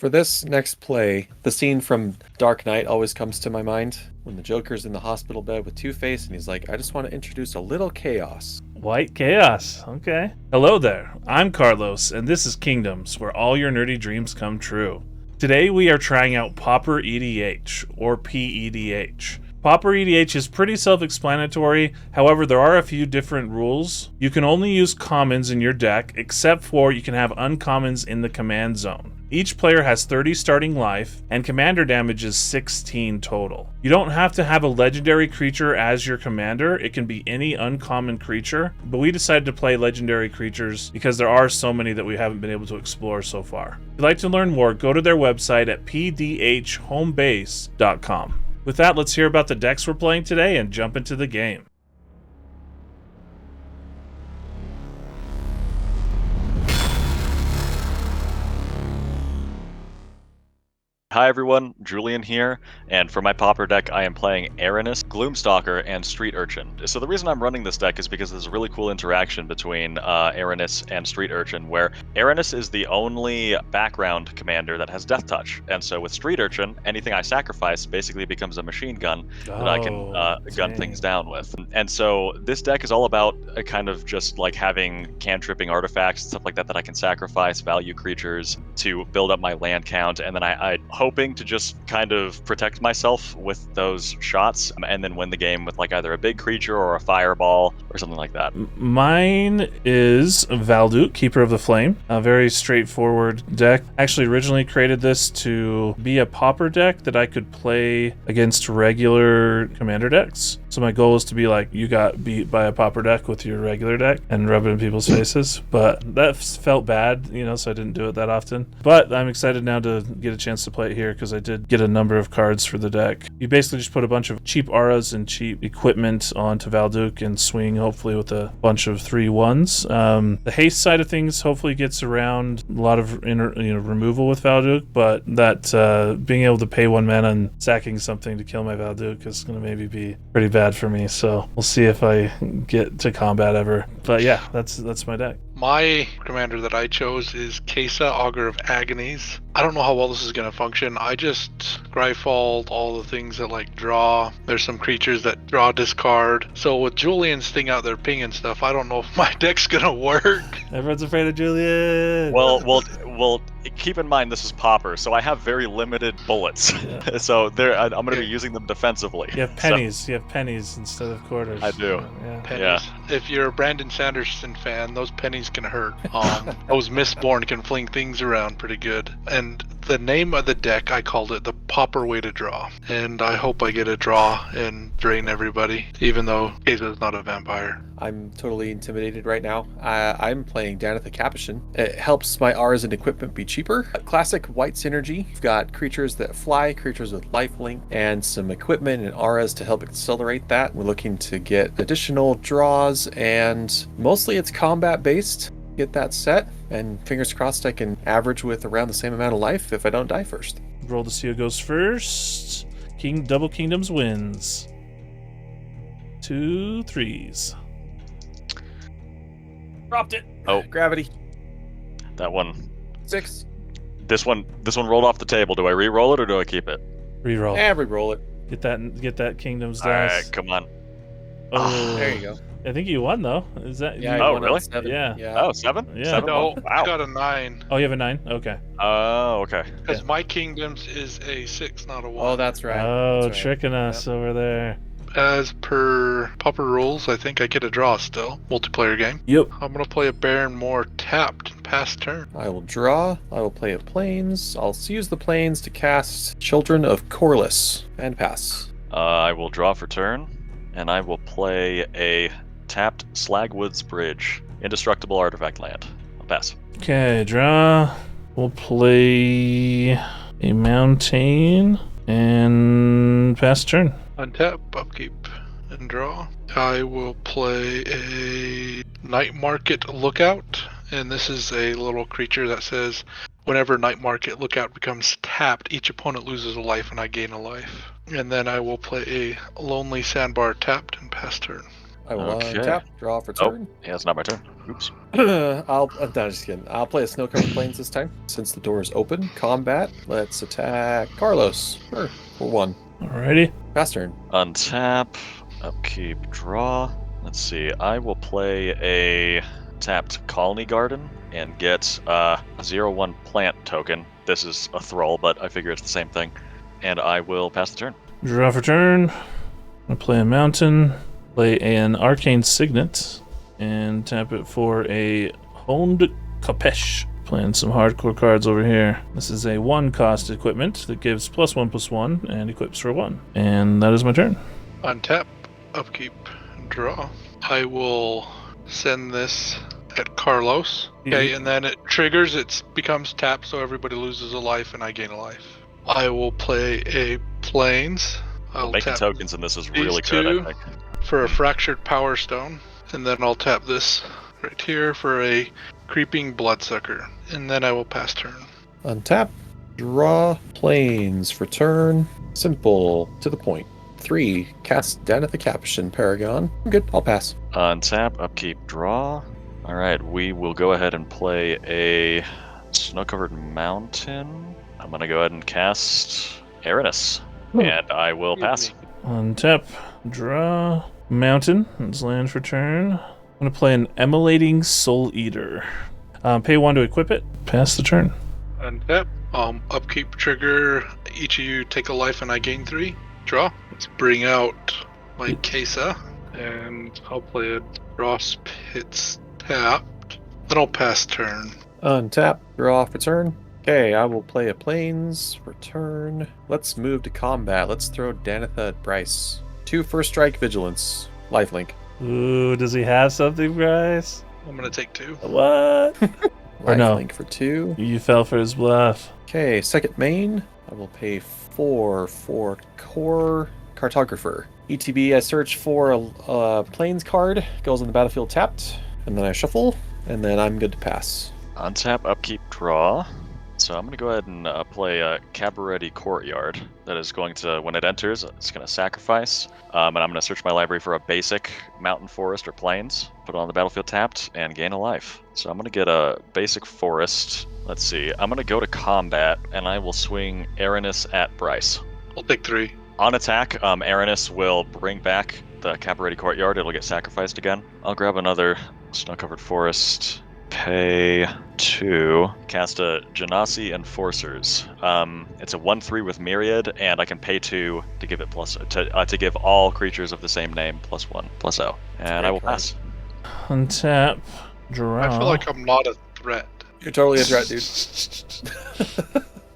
For this next play, the scene from Dark Knight always comes to my mind when the Joker's in the hospital bed with Two-Face and he's like, I just want to introduce a little chaos. White chaos. Okay. Hello there. I'm Carlos, and this is Kingdoms, where all your nerdy dreams come true. Today we are trying out Pauper EDH, or PEDH. Pauper EDH is pretty self-explanatory, however there are a few different rules. You can only use commons in your deck, except for you can have uncommons in the command zone. Each player has 30 starting life, and commander damage is 16 total. You don't have to have a legendary creature as your commander, it can be any uncommon creature, but we decided to play legendary creatures because there are so many that we haven't been able to explore so far. If you'd like to learn more, go to their website at pdhhomebase.com. With that, let's hear about the decks we're playing today and jump into the game. Hi everyone, Julian here, and for my Pauper deck I am playing Erinis, Gloomstalker, and Street Urchin. So the reason I'm running this deck is because there's a really cool interaction between Erinis and Street Urchin, where Erinis is the only background commander that has Death Touch, and so with Street Urchin, anything I sacrifice basically becomes a machine gun that I can gun things down with. And so this deck is all about kind of just like having cantripping artifacts, stuff like that that I can sacrifice, value creatures to build up my land count, and then I hoping to just kind of protect myself with those shots and then win the game with like either a big creature or a fireball or something like that. Mine is Valduk, Keeper of the Flame, a very straightforward deck. Actually originally created this to be a Pauper deck that I could play against regular commander decks. So my goal is to be like, you got beat by a Pauper deck with your regular deck and rub it in people's faces. But that felt bad, so I didn't do it that often. But I'm excited now to get a chance to play it here because I did get a number of cards for the deck. You basically just put a bunch of cheap auras and cheap equipment onto Valduk and swing hopefully with a bunch of 3/1s. The haste side of things hopefully gets around a lot of removal with Valduk, but that being able to pay 1 mana and sacking something to kill my Valduk is going to maybe be pretty bad for me, so we'll see if I get to combat ever. But yeah, that's my deck. My commander that I chose is Queza, Augur of Agonies. I don't know how well this is going to function. I just Gryfalled all the things that like draw. There's some creatures that draw discard. So with Julian's thing out there pinging stuff, I don't know if my deck's going to work. Everyone's afraid of Julian. Well, keep in mind this is Pauper, so I have very limited bullets. Yeah. So I'm going to be using them defensively. You have pennies. So. You have pennies instead of quarters. I do. Yeah. Pennies. Yeah. If you're a Brandon Sanderson fan, those pennies can hurt. Those Mistborn can fling things around pretty good. And the name of the deck, I called it the Pauper Way to Draw. And I hope I get a draw and drain everybody, even though Queza's not a vampire. I'm totally intimidated right now. I'm playing Danitha Capuchin. It helps my auras and equipment be cheaper. Classic white synergy. You've got creatures that fly, creatures with lifelink, and some equipment and auras to help accelerate that. We're looking to get additional draws, and mostly it's combat based. Get that set, and fingers crossed I can average with around the same amount of life if I don't die first. Roll to see who goes first. Double Kingdoms wins. 2 3s. Dropped it. Oh, gravity. That one. 6. This one rolled off the table. Do I re-roll it or do I keep it? Re-roll. Re-roll it. Get that Kingdoms dice. All right, come on. Oh, there you go. I think you won though. Is that? Yeah. Oh, really? 7. Yeah. Oh, 7? Yeah. 7? No, Wow. I got a 9. Oh, you have a 9? Okay. Oh, okay. Because my Kingdoms is a 6, not a 1. Oh, that's right. Oh, that's right. tricking us over there. As per Pauper rules, I think I get a draw still. Multiplayer game. Yep. I'm going to play a Baron Moore tapped past turn. I will draw. I will play a Plains. I'll use the Plains to cast Children of Corliss and pass. I will draw for turn, and I will play a tapped Slagwoods Bridge. Indestructible artifact land. I'll pass. Okay, draw. We'll play a Mountain and pass turn. Untap, upkeep, and draw. I will play a Night Market Lookout, and this is a little creature that says, whenever Night Market Lookout becomes tapped, each opponent loses a life and I gain a life. And then I will play a Lonely Sandbar tapped and pass turn. I will Okay. untap, draw for Oh. turn. Yeah, it's not my turn. Oops. No, just kidding. I'll play a snow-covered plains this time. Since the door is open, combat. Let's attack Carlos. Sure, for 1. Alrighty. Pass turn. Untap, upkeep, draw. Let's see. I will play a tapped colony garden and get a 0/1 plant token. This is a thrall, but I figure it's the same thing. And I will pass the turn. Draw for turn. I'm gonna play a mountain, play an arcane signet, and tap it for a honed Kapesh. Playing some hardcore cards over here. This is a 1-cost equipment that gives +1/+1 and equips for 1. And that is my turn. Untap, upkeep, draw. I will send this at Carlos. Okay, and then it triggers, it becomes tapped, so everybody loses a life and I gain a life. I will play a plains. I'll Making tap tokens in this is these really good, two I think. for a fractured power stone, and then I'll tap this right here for a creeping bloodsucker, and then I will pass turn. Untap, draw plains for turn. Simple, to the point. 3, cast Danitha Capuchin Paragon. I'm good, I'll pass. Untap, upkeep, draw. Alright, we will go ahead and play a snow-covered mountain. I'm gonna go ahead and cast Erinis, and I will pass. Untap, draw, mountain. Let's land for turn. I'm gonna play an emulating Soul Eater. Pay 1 to equip it. Pass the turn. Untap, upkeep trigger. Each of you take a life, and I gain 3. Draw. Let's bring out my Queza, and I'll play a Dross Pits tapped. Then I'll pass turn. Untap, draw for turn. Okay, I will play a plains for turn. Let's move to combat. Let's throw Danitha at Bryce. 2 first strike vigilance. Lifelink. Ooh, does he have something, Bryce? I'm gonna take 2. What? Or no. Lifelink for 2. You fell for his bluff. Okay, second main. I will pay 4 for core cartographer. ETB, I search for a plains card. Goes on the battlefield tapped. And then I shuffle. And then I'm good to pass. Untap, upkeep, draw. So I'm going to go ahead and play a Cabaret Courtyard. That is going to, when it enters, it's going to sacrifice. And I'm going to search my library for a basic mountain, forest, or plains. Put it on the battlefield tapped and gain a life. So I'm going to get a basic forest. Let's see. I'm going to go to combat and I will swing Erinis at Bryce. I'll take 3. On attack, Erinis will bring back the Cabaret Courtyard. It'll get sacrificed again. I'll grab another snow-covered forest. Pay 2. Cast a Genasi Enforcers. It's a 1/3 with Myriad, and I can pay 2 to give it to give all creatures of the same name +1/+0. And I will pass. Untap, draw. I feel like I'm not a threat. You're totally a threat, dude.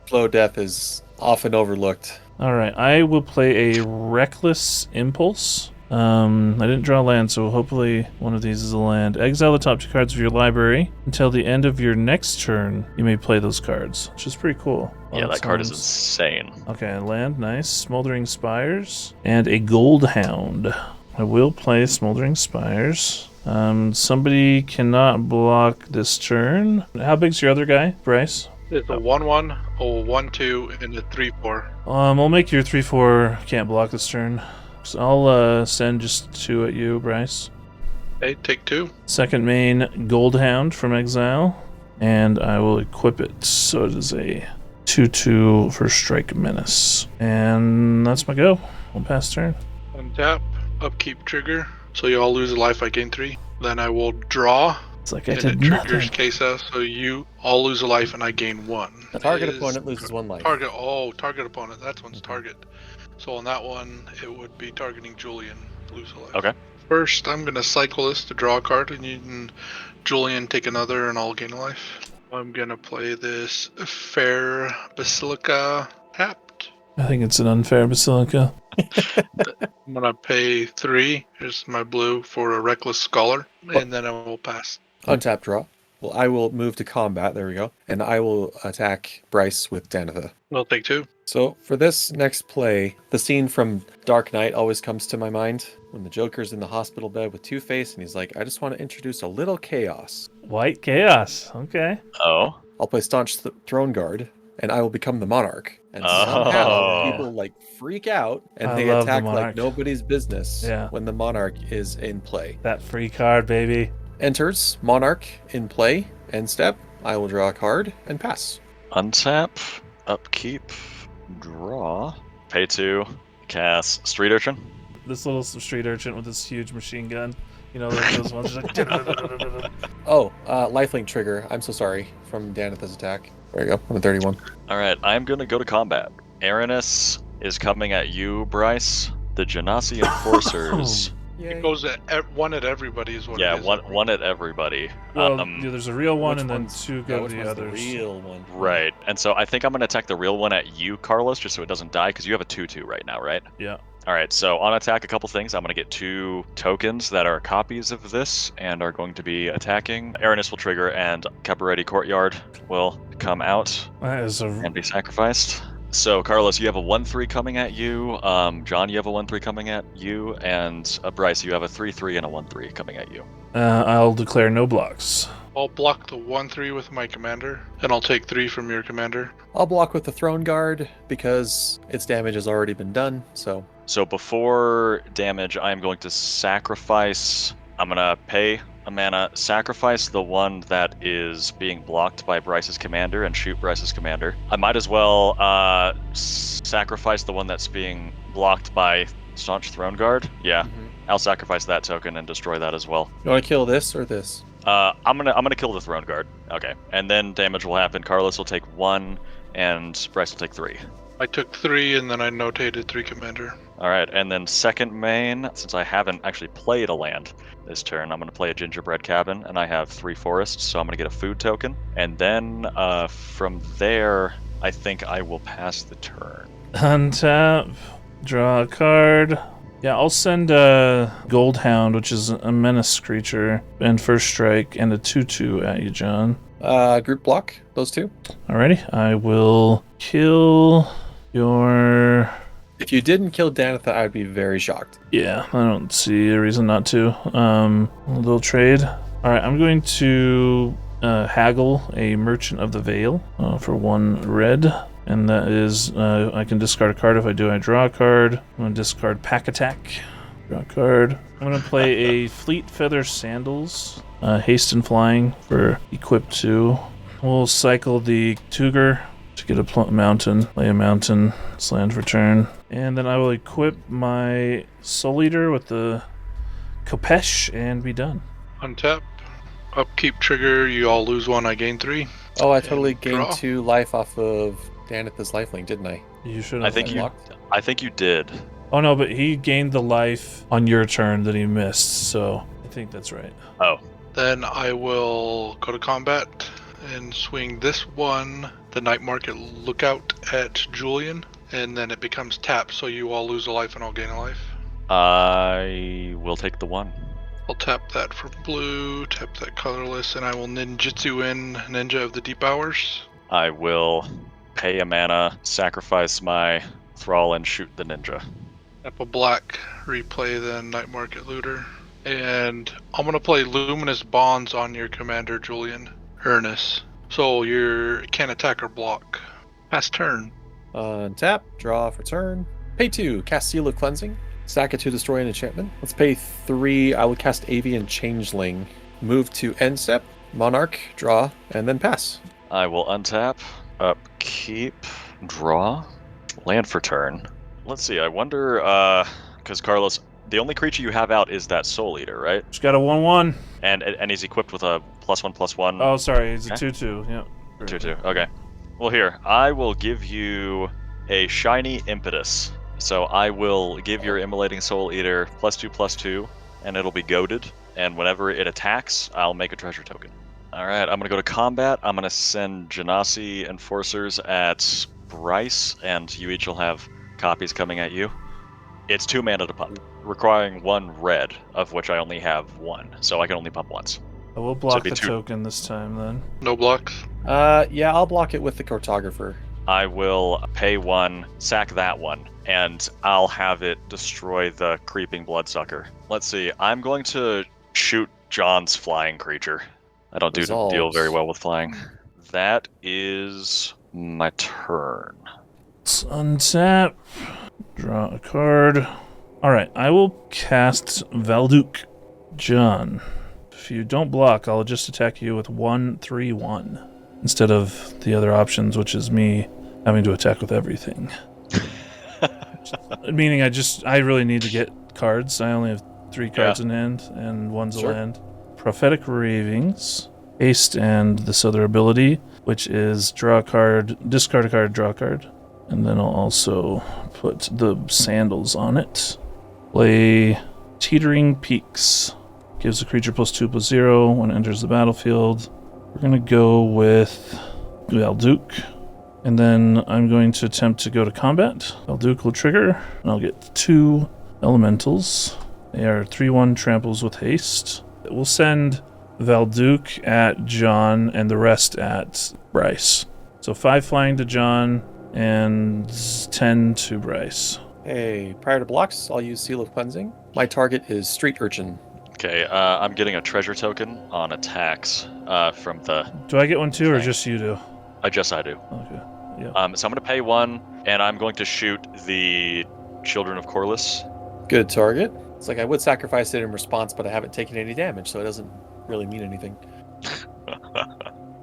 Slow death is often overlooked. Alright, I will play a Reckless Impulse. I didn't draw land, so hopefully one of these is a land. Exile the top 2 cards of your library. Until the end of your next turn, you may play those cards, which is pretty cool. Yeah, that card is insane. Okay, land, nice. Smoldering Spires. And a Gold Hound. I will play Smoldering Spires. Somebody cannot block this turn. How big's your other guy, Bryce? It's a 1/1, a 1/2, and a 3/4. I'll make your 3/4 can't block this turn. So I'll send just 2 at you, Bryce. Okay, take 2. Second main, Goldhound from Exile. And I will equip it. So it is a 2/2 for Strike Menace. And that's my go. I'll pass turn. Untap, upkeep trigger. So you all lose a life, I gain 3. Then I will draw. It's like I And did it triggers nothing. Queza, so you all lose a life and I gain 1. The target Is- opponent loses 1 life. Target opponent. That's one's target. So on that one, it would be targeting Julian. Lose a life. Okay. First, I'm gonna cycle this to draw a card, and you can Julian take another, and I'll gain a life. I'm gonna play this Fair Basilica tapped. I think it's an unfair Basilica. I'm gonna pay 3. Here's my blue for a Reckless Scholar, and then I will pass. Untap, draw. Well, I will move to combat. There we go. And I will attack Bryce with Danitha. I'll take 2. So for this next play, the scene from Dark Knight always comes to my mind when the Joker's in the hospital bed with Two-Face and he's like, I just want to introduce a little chaos. White Chaos. Okay. Oh. I'll play Staunch Throne Guard and I will become the monarch. And Oh. somehow people like freak out and I they love the attack like monarch. nobody's business Yeah. when the monarch is in play. That free card, baby. Enters monarch in play, end step. I will draw a card and pass. Untap, upkeep, draw, pay 2, cast Street Urchin. This little street urchin with this huge machine gun. You know, like those ones. Like, Oh, lifelink trigger. I'm so sorry. From Danitha's attack. There you go. I'm at 31. All right, I'm going to go to combat. Erinis is coming at you, Bryce. The Genasi Enforcers. It goes at one at everybody is what Yeah, it is. one at everybody. well, yeah, there's a real one, Which and then one's- 2 Yeah, go which to the one's others. the real one? Right, and so I think I'm going to attack the real one at you, Carlos, just so it doesn't die, because you have a 2/2 right now, right? Yeah. All right, so on attack, a couple things. I'm going to get 2 tokens that are copies of this and are going to be attacking. Erinis will trigger, and Cabaretti Courtyard will come out That is a. and be sacrificed. So, Carlos, you have a 1/3 coming at you. John, you have a 1/3 coming at you. And Bryce, you have a 3/3 and a 1/3 coming at you. I'll declare no blocks. I'll block the 1/3 with my commander, and I'll take 3 from your commander. I'll block with the Throne Guard because its damage has already been done. So before damage, I'm going to sacrifice. I'm going to pay a mana, sacrifice the one that is being blocked by Bryce's commander, and shoot Bryce's commander. I might as well sacrifice the one that's being blocked by Staunch Throne Guard. Yeah, I'll sacrifice that token and destroy that as well. You want to kill this or this? I'm gonna kill the Throne Guard. Okay, and then damage will happen. Carlos will take 1, and Bryce will take 3. I took 3, and then I notated 3 commander. All right, and then second main, since I haven't actually played a land this turn, I'm going to play a gingerbread cabin, and I have 3 forests, so I'm going to get a food token. And then from there, I think I will pass the turn. Untap, draw a card. Yeah, I'll send a Gold Hound, which is a menace creature, and first strike, and a 2/2 at you, John. Group block, those 2. Alrighty, I will kill your. If you didn't kill Danitha, I'd be very shocked. Yeah, I don't see a reason not to. A little trade. Alright, I'm going to haggle a Merchant of the Veil for 1 red. And that is, I can discard a card. If I do, I draw a card. I'm going to discard Pack Attack. Draw a card. I'm going to play a Fleet Feather Sandals. Haste and Flying for equip 2. We'll cycle the Tuger to get a mountain. Play a mountain. It's land for turn. And then I will equip my Soul Eater with the Kopesh and be done. Untap, upkeep trigger, you all lose 1, I gain 3. Oh, I totally And gained draw. 2 life off of Danitha's lifelink, didn't I? You should I have. think I think you did. Oh no, but he gained the life on your turn that he missed, so I think that's right. Oh, Then I will go to combat and swing this one, the Night Market Lookout at Julian, and then it becomes tap, so you all lose a life and I'll gain a life. I will take the 1. I'll tap that for blue, tap that colorless, and I will ninjutsu in Ninja of the Deep Hours. I will pay a mana, sacrifice my Thrall, and shoot the ninja. Tap a black, replay the Night Market Looter. And I'm going to play Luminous Bonds on your commander, Julian. Ernest. So you can't attack or block. Pass turn. Tap, draw for turn. Pay 2, cast Seal of Cleansing. Sack it to destroy an enchantment. Let's pay 3, I will cast Avian Changeling. Move to end step, Monarch, draw, and then pass. I will untap, upkeep, draw, land for turn. Let's see, I wonder, because Carlos, the only creature you have out is that Soul Eater, right? Just got a 1/1. And he's equipped with a +1/+1. Oh, sorry, it's a Okay. 2/2. Yeah. 2/2. Okay. Well, here, I will give you a shiny impetus. So I will give your Immolating Soul Eater +2/+2, and it'll be goaded. And whenever it attacks, I'll make a treasure token. All right, I'm going to go to combat. I'm going to send Genasi Enforcers at Bryce, and you each will have copies coming at you. It's 2 mana to pump, requiring 1 red, of which I only have 1, so I can only pump once. I will block be the 2. token this time then. No blocks. Yeah, I'll block it with the Cartographer. I will pay 1, sack that one, and I'll have it destroy the creeping bloodsucker. Let's see, I'm going to shoot John's flying creature. I don't deal Resolves. very well with flying. That is my turn. Let's untap. Draw a card. Alright, I will cast Valduk. John. If you don't block, I'll just attack you with 1/3/1 instead of the other options, which is me having to attack with everything. Meaning I really need to get cards. I only have 3 cards in hand, and one's a land. Prophetic Ravings, haste, and this other ability, which is draw a card, discard a card, draw a card. And then I'll also put the sandals on it. Play Teetering Peaks. Gives the creature +2/+0 when it enters the battlefield. We're going to go with Valduk. And then I'm going to attempt to go to combat. Valduk will trigger, and I'll get 2 elementals. They are 3/1 tramples with haste. We'll send Valduk at John and the rest at Bryce. So 5 flying to John and 10 to Bryce. Hey, prior to blocks, I'll use Seal of Cleansing. My target is Street Urchin. Okay, I'm getting a treasure token on attacks from the... Do I get one too, or just you do? I do. Okay. Yeah. So I'm going to pay 1, and I'm going to shoot the Children of Corliss. Good target. It's like I would sacrifice it in response, but I haven't taken any damage, so it doesn't really mean anything.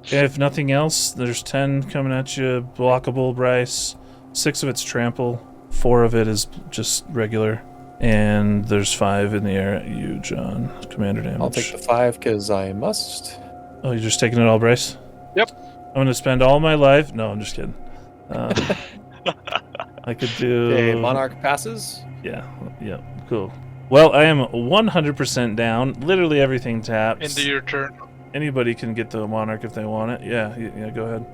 If nothing else, there's 10 coming at you, blockable, Bryce. 6 of it's trample, 4 of it is just regular, and there's 5 in the air at you, John. Commander damage. I'll take the 5 because I must. Oh, you're just taking it all, Bryce? Yep. I'm going to spend all my life... No, I'm just kidding. I could do... Okay, Monarch passes. Yeah, cool. Well, I am 100% down. Literally everything taps. Into your turn. Anybody can get the Monarch if they want it. Yeah, go ahead.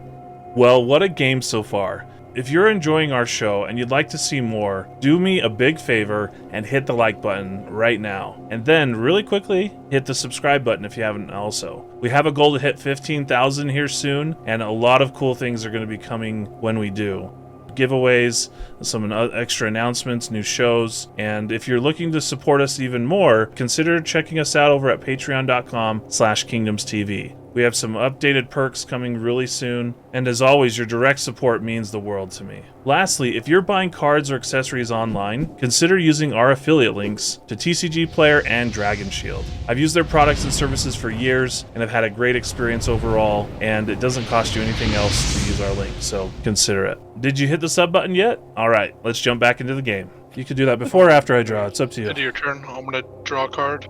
Well, what a game so far. If you're enjoying our show and you'd like to see more, do me a big favor and hit the like button right now. And then, really quickly, hit the subscribe button if you haven't also. We have a goal to hit 15,000 here soon, and a lot of cool things are going to be coming when we do. Giveaways, some extra announcements, new shows, and if you're looking to support us even more, consider checking us out over at patreon.com/KingdomsTV. We have some updated perks coming really soon, and as always, your direct support means the world to me. Lastly, if you're buying cards or accessories online, consider using our affiliate links to TCG Player and Dragon Shield. I've used their products and services for years and have had a great experience overall, and it doesn't cost you anything else to use our link, so consider it. Did you hit the sub button yet? Alright, let's jump back into the game. You could do that before or after I draw, it's up to you. Into your turn, I'm going to draw a card,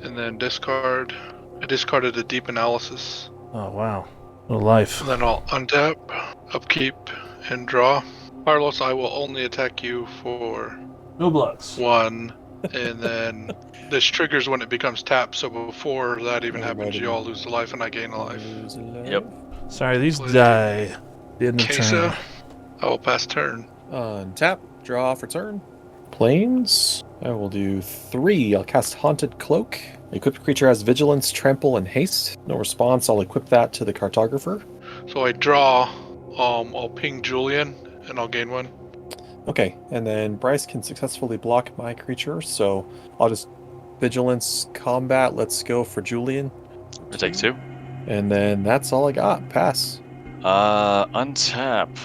and then discard. I discarded a Deep Analysis. Oh, wow. What a life. And then I'll untap, upkeep, and draw. Carlos, I will only attack you for No blocks. 1, and then this triggers when it becomes tapped, so before that even happens, you all lose a life and I gain a life. Yep. Sorry, these die. The end of turn. Queza, I will pass turn. Untap, draw for turn. Planes. I will do 3. I'll cast Haunted Cloak. Equipped creature has Vigilance, Trample, and Haste. No response, I'll equip that to the Cartographer. So I draw, I'll ping Julian, and I'll gain 1. Okay, and then Bryce can successfully block my creature, so I'll just Vigilance Combat. Let's go for Julian. I take 2. And then that's all I got. Pass. Untap,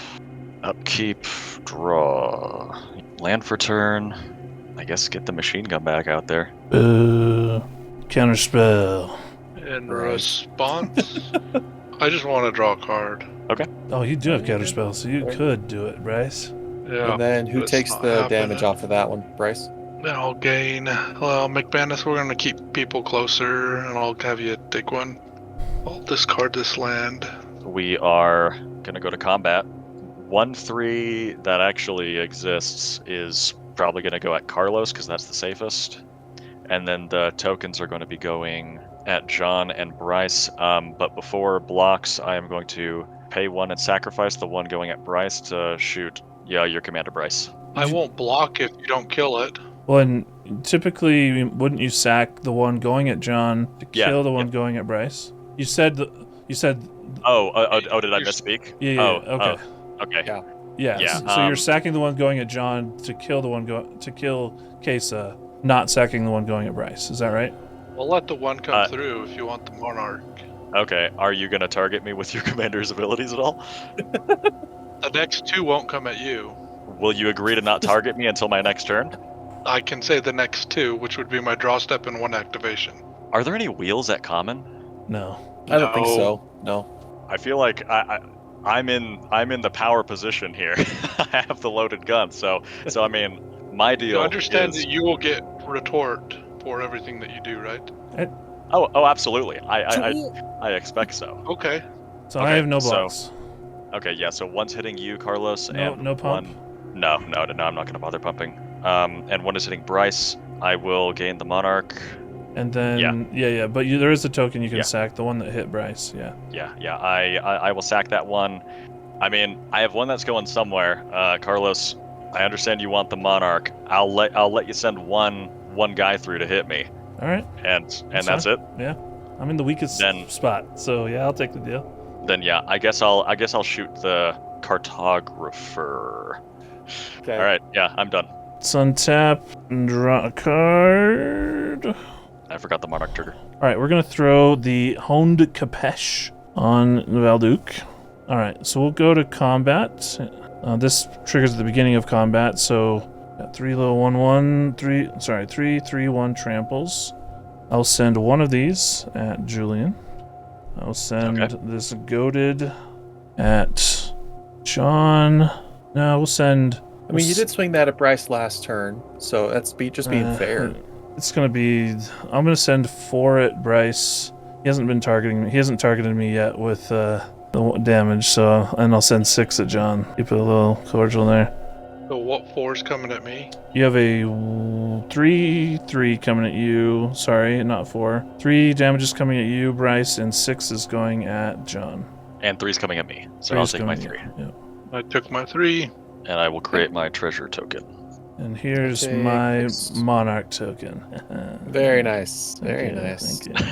upkeep, draw, land for turn. I guess get the machine gun back out there. Counterspell. In response, I just want to draw a card. Okay. Oh, you do have counterspell, so you could do it, Bryce. Yeah. And then who but it's takes not the happening. damage off of that one? Bryce? Then I'll gain. Well, McManus, we're going to keep people closer, and I'll have you take 1. I'll discard this land. We are going to go to combat. 1/3 that actually exists is probably going to go at Carlos because that's the safest. And then the tokens are going to be going at John and Bryce. But before blocks, I am going to pay 1 and sacrifice the one going at Bryce to shoot your commander, Bryce. I won't block if you don't kill it. Well, and typically, wouldn't you sack the one going at John to kill the one going at Bryce? You said. Oh, did I misspeak? Yeah, okay. Okay. Yeah. Yeah. Yeah, So you're sacking the one going at John to kill the one to kill Queza, not sacking the one going at Bryce. Is that right? We'll let the 1 come through if you want the Monarch. Okay. Are you going to target me with your commander's abilities at all? The next 2 won't come at you. Will you agree to not target me until my next turn? I can say the next 2, which would be my draw step and 1 activation. Are there any wheels at common? No. I don't think so. No. I feel like I'm in the power position here. I have the loaded gun, so I mean, my deal You understand is... that you will get retort for everything that you do, right? Oh, absolutely. I expect so. Okay. So Okay, I have no so- blocks. Okay, yeah. So one's hitting you, Carlos, No- and no pump? one. No, I'm not gonna bother pumping. And one is hitting Bryce. I will gain the Monarch. And then yeah. But there is a token you can Yeah. sack. The one that hit Bryce. Yeah. Yeah. I will sack that one. I mean, I have one that's going somewhere. Carlos, I understand you want the Monarch. I'll let you send one guy through to hit me, All right. and That's that's it. Yeah. I'm in the weakest Then- spot. So yeah, I'll take the deal. Then yeah, I guess I'll shoot the cartographer. Okay. All right, yeah, I'm done. Let's untap and draw a card. I forgot the Monarch trigger. All right, we're gonna throw the Honed Capesh on Valduk. All right, so we'll go to combat. This triggers at the beginning of combat, so got 3 low 1/1, 3/3/1 tramples. I'll send one of these at Julian. I'll send Okay. this goaded at John. No, we'll send. I mean, you did swing that at Bryce last turn, so that's just being fair. It's gonna be. I'm gonna send 4 at Bryce. He hasn't been targeting me. He hasn't targeted me yet with the damage. So, and I'll send 6 at John. Keep it a little cordial there. So what 4's coming at me? You have a 3/3 coming at you. Sorry, not 4. 3 damages coming at you, Bryce, and 6 is going at John. And 3's coming at me, so 3 I'll is take my going 3, at you. I took my 3. and I will create my treasure token. And here's Take my this. Monarch token. Very nice. Thank Very you, nice. Thank you.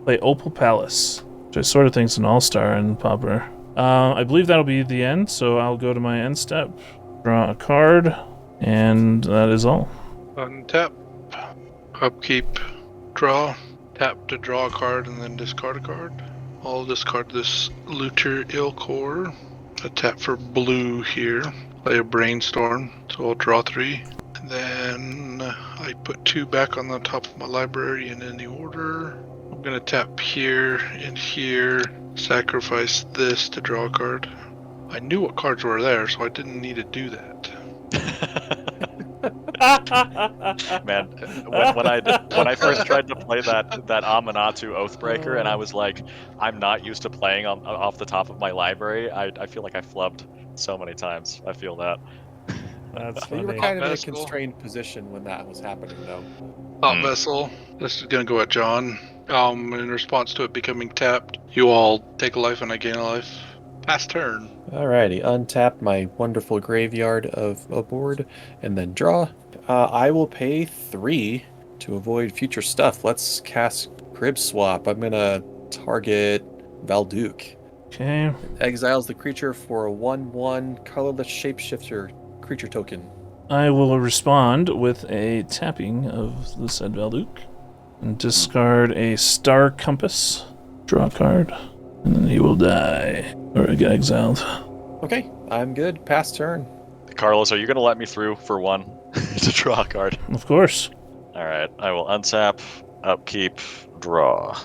Play Opal Palace, which I sort of think's an all-star in Pauper. I believe that'll be the end, so I'll go to my end step, draw a card, and that is all. Untap. Upkeep. Draw. Tap to draw a card and then discard a card. I'll discard this Looter Ilkor. A tap for blue here. Play a Brainstorm, so I'll draw 3. And then I put 2 back on the top of my library in any order. I'm gonna tap here and here. Sacrifice this to draw a card. I knew what cards were there, so I didn't need to do that. Man, when I first tried to play that Amanatu Oathbreaker, and I was like, I'm not used to playing off the top of my library. I feel like I flubbed so many times. I feel that. That's Well, you were funny. kind of in a Vessel. constrained position when that was happening, though. Hot Vessel. This is gonna go at John. In response to it becoming tapped, you all take a life and I gain a life. Pass turn. Alrighty, untap my wonderful graveyard of a board, and then draw. I will pay 3 to avoid future stuff. Let's cast Crib Swap. I'm gonna target Valduk. Okay. Exiles the creature for a 1/1 colorless shapeshifter creature token. I will respond with a tapping of the said Valduk and discard a Star Compass. Draw a card, and then he will die or get exiled. Okay, I'm good. Pass turn. Carlos, are you gonna let me through for 1 to draw a card? Of course. All right, I will untap, upkeep, draw.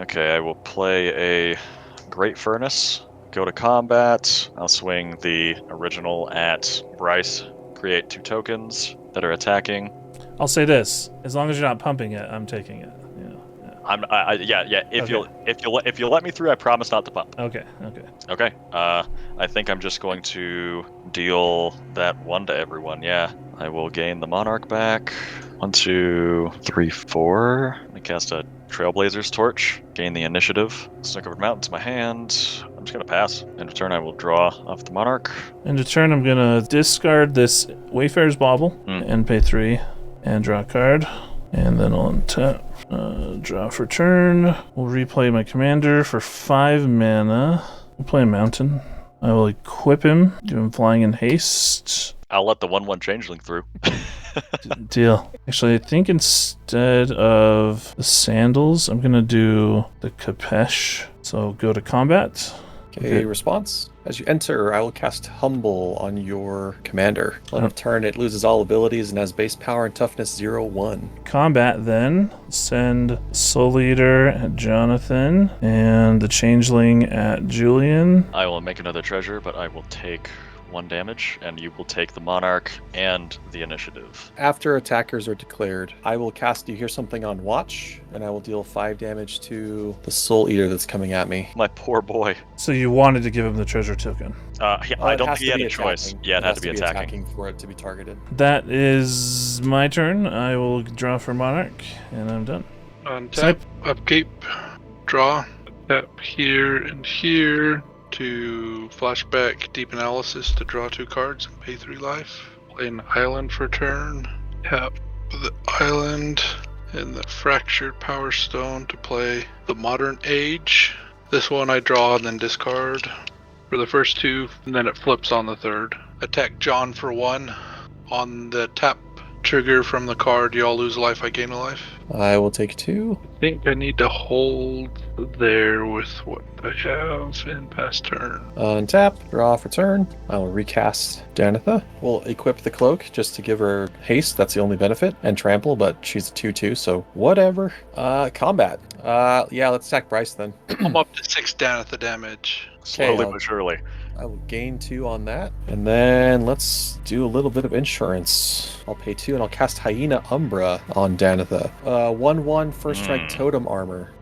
Okay, I will play a Great Furnace. Go to combat. I'll swing the original at Bryce. Create 2 tokens that are attacking. I'll say this: as long as you're not pumping it, I'm taking it. Yeah. If you'll let me through, I promise not to pump. Okay. Okay. I think I'm just going to deal that 1 to everyone. Yeah. I will gain the Monarch back. 1, 2, 3, 4. I cast a Trailblazer's Torch. Gain the initiative. Snow-covered mountain to my hand. I'm just gonna pass. In return, I will draw off the Monarch. In return, I'm gonna discard this Wayfarer's Bauble and pay 3 and draw a card, and then I'll untap. Draw for turn. We'll replay my commander for 5 mana. We'll play a mountain. I will equip him, give him flying in haste. I'll let the 1/1 changeling through. Deal. Actually, I think instead of the sandals, I'm gonna do the Capesh. So go to combat. Okay, response. As you enter, I will cast Humble on your commander. On a turn, it loses all abilities and has base power and toughness 0-1. Combat then. Send Soul Leader at Jonathan and the Changeling at Julian. I will make another treasure, but I will take 1 damage, and you will take the Monarch and the initiative. After attackers are declared, I will cast You Hear Something on Watch, and I will deal 5 damage to the Soul Eater that's coming at me. My poor boy. So you wanted to give him the treasure token. I don't think he had a choice. Yeah, it had to be attacking. For it to be targeted. That is my turn. I will draw for Monarch, and I'm done. Untap, upkeep, draw, tap here and here to flashback deep analysis to draw 2 cards and pay 3 life. Play an island for turn. Tap the island and the fractured power stone to play the modern age. This one I draw and then discard for the first 2, and then it flips on the 3rd. Attack John for 1. On the tap trigger from the card, you all lose a life, I gain a life. I will take 2. I think I need to hold there with what I have in past turn. Untap, draw for turn. I will recast Danitha. We'll equip the cloak just to give her haste. That's the only benefit. And trample, but she's a 2/2, so whatever. Combat. Yeah, let's attack Bryce then. I'm up to 6 Danitha damage. Slowly but surely. I will gain 2 on that. And then let's do a little bit of insurance. I'll pay 2 and I'll cast Hyena Umbra on Danitha. 1/1 first strike totem armor.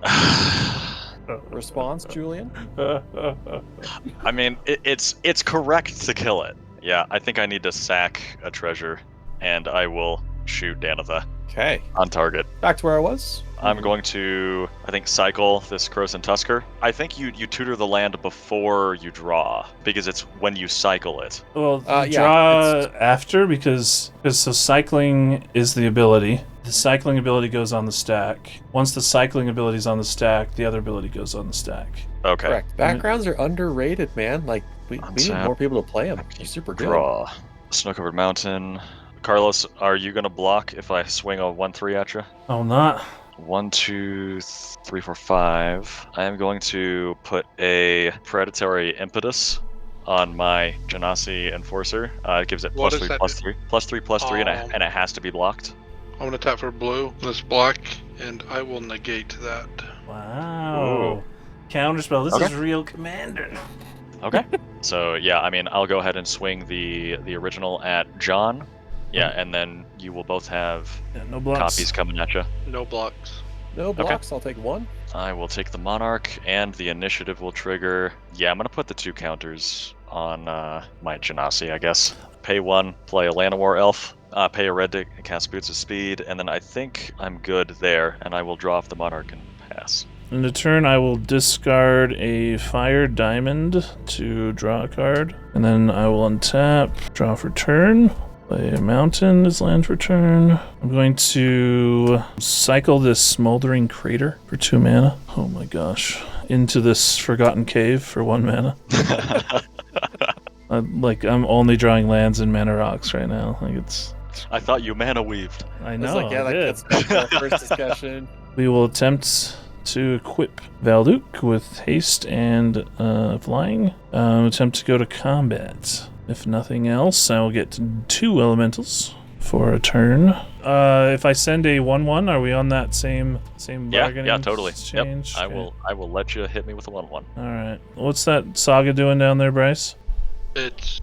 Response, Julian? I mean, it's correct to kill it. Yeah, I think I need to sack a treasure, and I will shoot Danitha. Okay. On target. Back to where I was. I'm going to, I think, cycle this Croson Tusker. I think you tutor the land before you draw, because it's when you cycle it. Well, draw after, because so cycling is the ability. The cycling ability goes on the stack. Once the cycling ability is on the stack, the other ability goes on the stack. Okay. Correct. Backgrounds are underrated, man. Like, we need more people to play them. They're super good. Draw. Snow-covered mountain. Carlos, are you going to block if I swing a 1/3 at you? Oh, not. 1, 2, 3, 4, 5. I am going to put a predatory impetus on my Genasi Enforcer. It gives it +3, +3. +3, +3, and it has to be blocked. I'm going to tap for blue, this black, and I will negate that. Wow. Ooh. Counterspell. This is real Commander. Okay. So, yeah, I mean, I'll go ahead and swing the original at John. Yeah, and then you will both have no blocks. Copies coming at you. No blocks. No blocks, I'll take 1. I will take the Monarch, and the initiative will trigger. Yeah, I'm going to put the 2 counters on my Genasi, I guess. Pay 1, play a Llanowar Elf, pay a red to cast Boots of Speed, and then I think I'm good there, and I will draw off the Monarch and pass. In the turn, I will discard a Fire Diamond to draw a card, and then I will untap, draw for turn. Play a mountain as land for turn. I'm going to cycle this Smoldering Crater for 2 mana. Oh my gosh. Into this Forgotten Cave for 1 mana. I'm only drawing lands and mana rocks right now. I thought you mana weaved. I know. That's back to our first discussion. We will attempt to equip Valduk with haste and flying. Attempt to go to combat. If nothing else, I will get 2 elementals for a turn. If I send a 1/1, are we on that same bargaining? Yeah, totally. Exchange? Yep. Okay. I will let you hit me with a 1/1. All right. What's that saga doing down there, Bryce? It's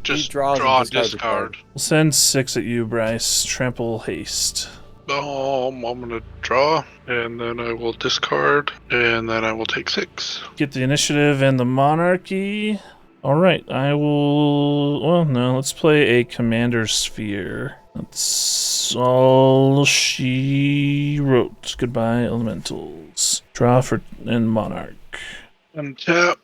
just draw discard. We'll send 6 at you, Bryce. Trample haste. I'm gonna draw, and then I will discard, and then I will take 6. Get the initiative and the monarchy. All right, I will. Well, no, let's play a commander sphere. That's all she wrote. Goodbye, elementals. Draw for and monarch. Untap,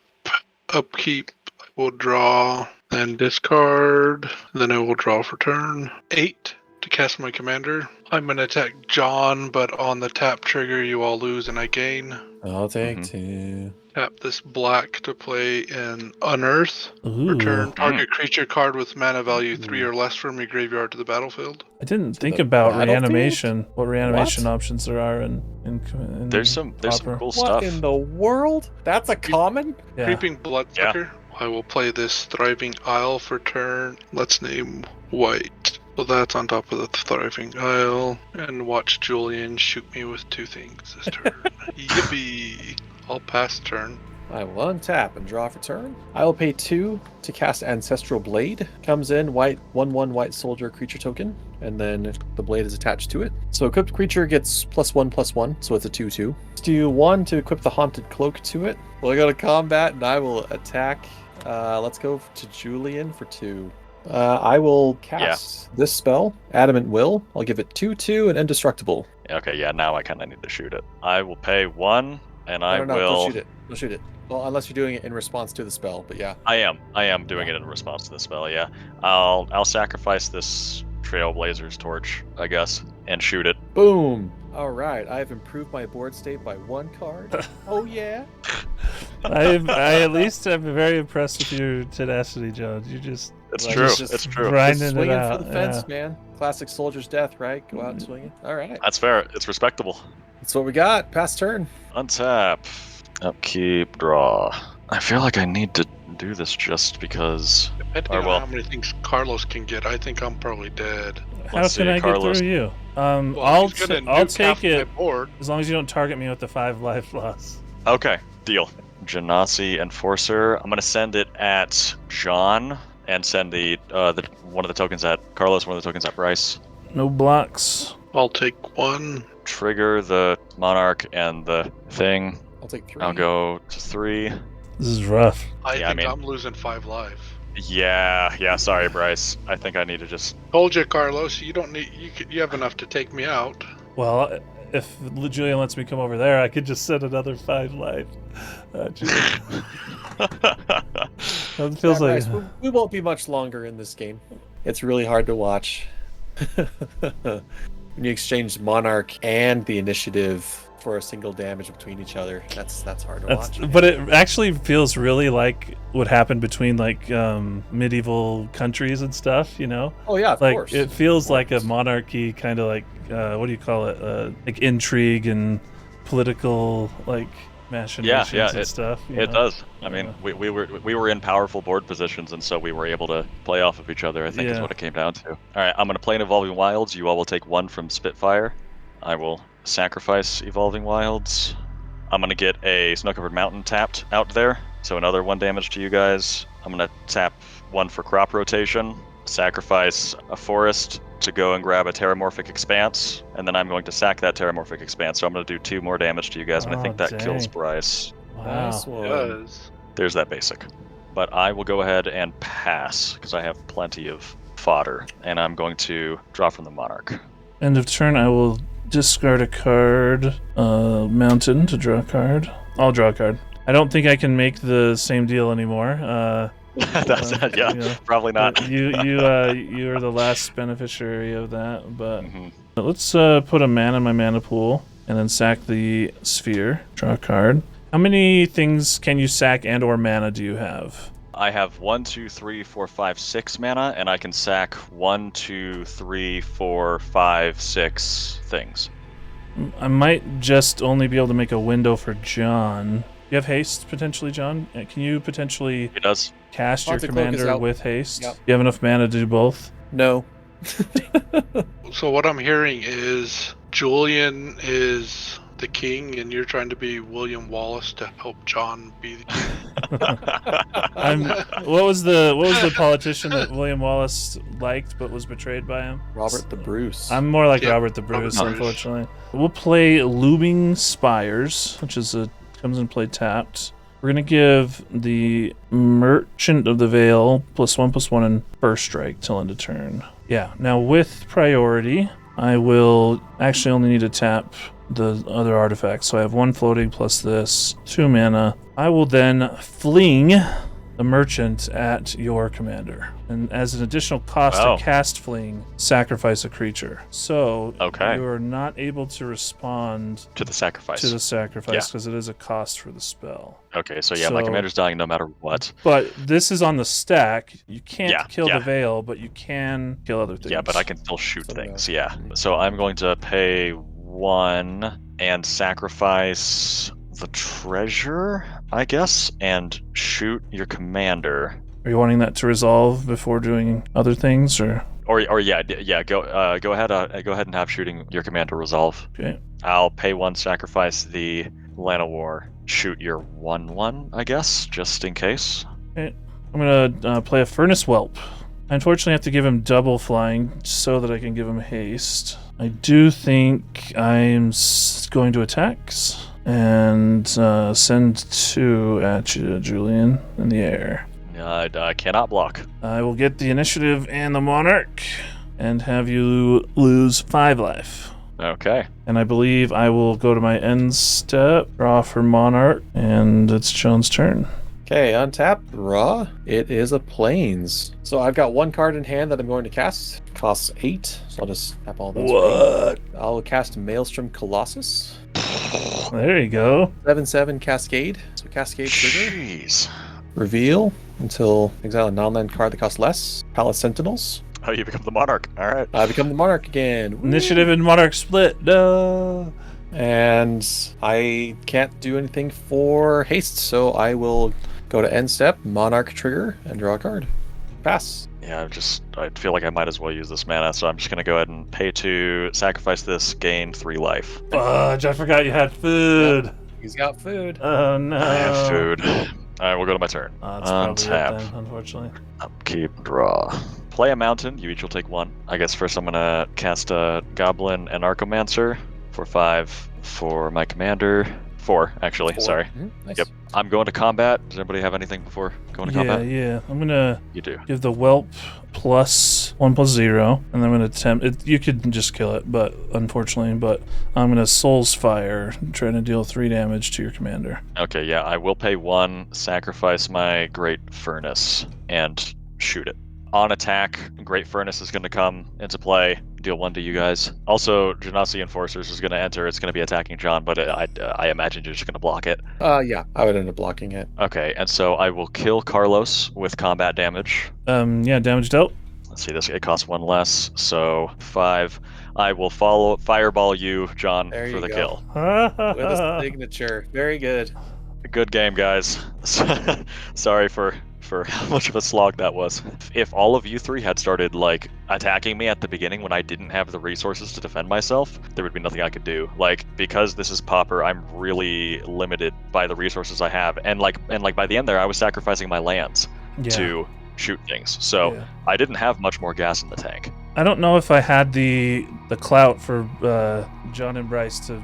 upkeep. I will draw, then discard. Then I will draw for turn. 8 to cast my commander. I'm gonna attack John, but on the tap trigger, you all lose and I gain. I'll take 2. Tap this black to play in Unearth. Return target creature card with mana value 3 or less from your graveyard to the battlefield. I didn't think about reanimation. What reanimation options there are in There's some cool What stuff. in the world? That's a common? Yeah. Creeping Bloodsucker. I will play this Thriving Isle for turn. Let's name White. So that's on top of the Thriving Isle. And watch Julian shoot me with 2 things this turn. Yippee! I'll pass turn. I will untap and draw for turn. I will pay 2 to cast Ancestral Blade. Comes in white 1/1 white soldier creature token, and then the blade is attached to it. So equipped creature gets +1/+1, so it's a 2/2. Do 1 to equip the Haunted Cloak to it. We'll go to combat, and I will attack. Let's go to Julian for 2. I will cast this spell, Adamant Will. I'll give it 2/2 and Indestructible. Okay, yeah, now I kind of need to shoot it. I will pay 1, and I No, will... don't shoot it. Don't shoot it. Well, unless you're doing it in response to the spell, but yeah. I am doing it in response to the spell, yeah. I'll sacrifice this Trailblazer's torch, I guess, and shoot it. Boom! Alright, I've improved my board state by 1 card. Oh yeah! I at least am very impressed with your tenacity, John. You just It's Well, true, it's just it's true. grinding it Swinging out. for the fence, yeah. man. Classic soldier's death, right? Go out and swing it. Alright. That's fair, it's respectable. That's what we got. Pass turn. Untap. Upkeep, draw. I feel like I need to do this just because... Depending Or, on well- how many things Carlos can get, I think I'm probably dead. How Let's can see, I Carlos. get through you? Well, I'll he's gonna I'll nuke half take my it board. as long as you don't target me with the 5 life loss. Okay, deal. Genasi Enforcer. I'm gonna send it at John and send the one of the tokens at Carlos, one of the tokens at Bryce. No blocks. I'll take 1. Trigger the Monarch and the thing. I'll take 3. I'll go to 3. This is rough. Yeah, I think mean- I'm losing 5 life. Yeah, sorry, Bryce. I think I need to just... Told you, Carlos. You don't need. You have enough to take me out. Well, if Julian lets me come over there, I could just send another 5 life. It feels like we won't be much longer in this game. It's really hard to watch. When you exchange Monarch and the initiative for a single damage between each other, that's hard to watch. but it actually feels really like what happened between like medieval countries and stuff, you know? Oh yeah, of Like course. it feels like a course. monarchy, kind of like what do you call it? Like intrigue and political like machinations and it- stuff. you It know? does. I mean, we were in powerful board positions, and so we were able to play off of each other, I think is Yeah. what it came down to. All right, I'm going to play an Evolving Wilds. You all will take 1 from Spitfire. I will sacrifice Evolving Wilds. I'm going to get a Snow-Covered Mountain tapped out there, so another 1 damage to you guys. I'm going to tap 1 for crop rotation, sacrifice a forest to go and grab a Terramorphic Expanse, and then I'm going to sack that Terramorphic Expanse, so I'm going to do 2 more damage to you guys, and I Oh, think that kills dang. Bryce. Wow. Nice one. Does. There's that basic. But I will go ahead and pass, because I have plenty of fodder, and I'm going to draw from the Monarch. End of turn, I will discard a card, mountain to draw a card. I'll draw a card. I don't think I can make the same deal anymore. That's yeah, you know, probably not. but you are the last beneficiary of that. But Mhm. let's put a mana in my mana pool and then sack the sphere. Draw a card. How many things can you sack and/or mana do you have? I have 1, 2, 3, 4, 5, 6 mana, and I can sack 1, 2, 3, 4, 5, 6 things. I might just only be able to make a window for John. You have haste potentially, John? Can you potentially It does. cast your Haunted Cloak is commander out. with haste? Yep. You have enough mana to do both? No. So what I'm hearing is Julian is the king, and you're trying to be William Wallace to help John be the king. What was the politician that William Wallace liked but was betrayed by him? Robert the Bruce. I'm more like Yeah, Robert the Bruce, Robert the Bruce. unfortunately. We'll play Looming Spires, which is comes in play tapped. We're gonna give the Merchant of the Veil +1/+1 and first strike till end of turn. Yeah. Now with priority, I will actually only need to tap the other artifacts. So I have 1 floating plus this, 2 mana. I will then fling the merchant at your commander. And as an additional cost Wow. to cast fling, sacrifice a creature. So Okay. you are not able to respond To the sacrifice. to the sacrifice Yeah. because it is a cost for the spell. Okay, so yeah, my So- commander's dying no matter what. But this is on the stack. You can't Yeah, kill yeah. the veil, but you can kill other things. Yeah, but I can still shoot So, things, yeah. So I'm going to pay 1 and sacrifice the treasure. I guess, and shoot your commander. Are you wanting that to resolve before doing other things, or? Or yeah, go ahead and have shooting your commander resolve. Okay. I'll pay 1, sacrifice the Llanowar, shoot your 1/1, I guess, just in case. Okay. I'm gonna play a Furnace Whelp. I unfortunately have to give him double flying so that I can give him haste. I do think I'm going to attacks and send 2 at you, Julian, in the air. I cannot block. I will get the initiative and the Monarch and have you lose 5 life. Okay. And I believe I will go to my end step, draw for Monarch, and it's Joan's turn. Okay, untap, draw. It is a Plains. So I've got 1 card in hand that I'm going to cast. Costs 8, so I'll just tap all those. What? I'll cast Maelstrom Colossus. There you go. 7/7 Cascade. So Cascade trigger. Jeez. Reveal until exile a non-land card that costs less. Palace Sentinels. Oh, you become the Monarch. All right. I become the Monarch again. Woo! Initiative and Monarch split. No. And I can't do anything for haste, so I will go to end step, Monarch trigger, and draw a card. Pass. Yeah, I feel like I might as well use this mana, so I'm just gonna go ahead and pay 2, sacrifice this, gain 3 life. Fudge, I forgot you had food. He's got food. Oh no. I have food. Alright, we'll go to my turn. That's probably it Untap. then, unfortunately. Upkeep, draw. Play a mountain, you each will take 1. I guess first I'm gonna cast a Goblin and Archomancer for 5 for my commander. 4, actually, 4. sorry. Nice. Yep. I'm going to combat. Does anybody have anything before going to combat? Yeah. I'm gonna You do. give the Whelp plus 1/0, and I'm gonna attempt it. You could just kill it, but unfortunately, I'm gonna Soul's Fire, trying to deal 3 damage to your commander. Okay, yeah, I will pay 1, sacrifice my Great Furnace, and shoot it. On attack, Great Furnace is going to come into play, deal 1 to you guys. Also, Genasi Enforcers is going to enter. It's going to be attacking John, but I imagine you're just going to block it. Yeah, I would end up blocking it. Okay, and so I will kill Carlos with combat damage. Yeah, damage dealt. Let's see, it costs 1 less, so 5. I will fireball you, John, There for you the go. kill. With a signature. Very good. Good game, guys. Sorry for how much of a slog that was. If all of you 3 had started like attacking me at the beginning when I didn't have the resources to defend myself, there would be nothing I could do. Like, because this is Pauper, I'm really limited by the resources I have. And like by the end there, I was sacrificing my lands to shoot things. So I didn't have much more gas in the tank. I don't know if I had the clout for John and Bryce to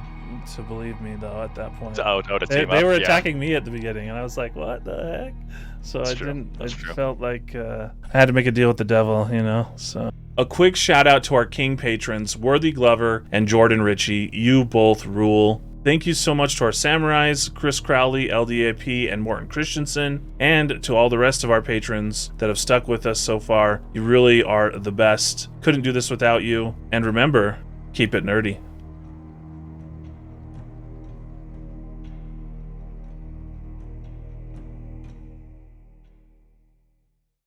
believe me though at that point. To team up. They were attacking me at the beginning, and I was like, "What the heck?" So That's I true. didn't. That's It true. felt like I had to make a deal with the devil, you know. So a quick shout out to our King patrons, Worthy Glover and Jordan Ritchie. You both rule. Thank you so much to our Samurais, Chris Crowley, LDAP, and Morton Christensen, and to all the rest of our patrons that have stuck with us so far. You really are the best. Couldn't do this without you. And remember, keep it nerdy.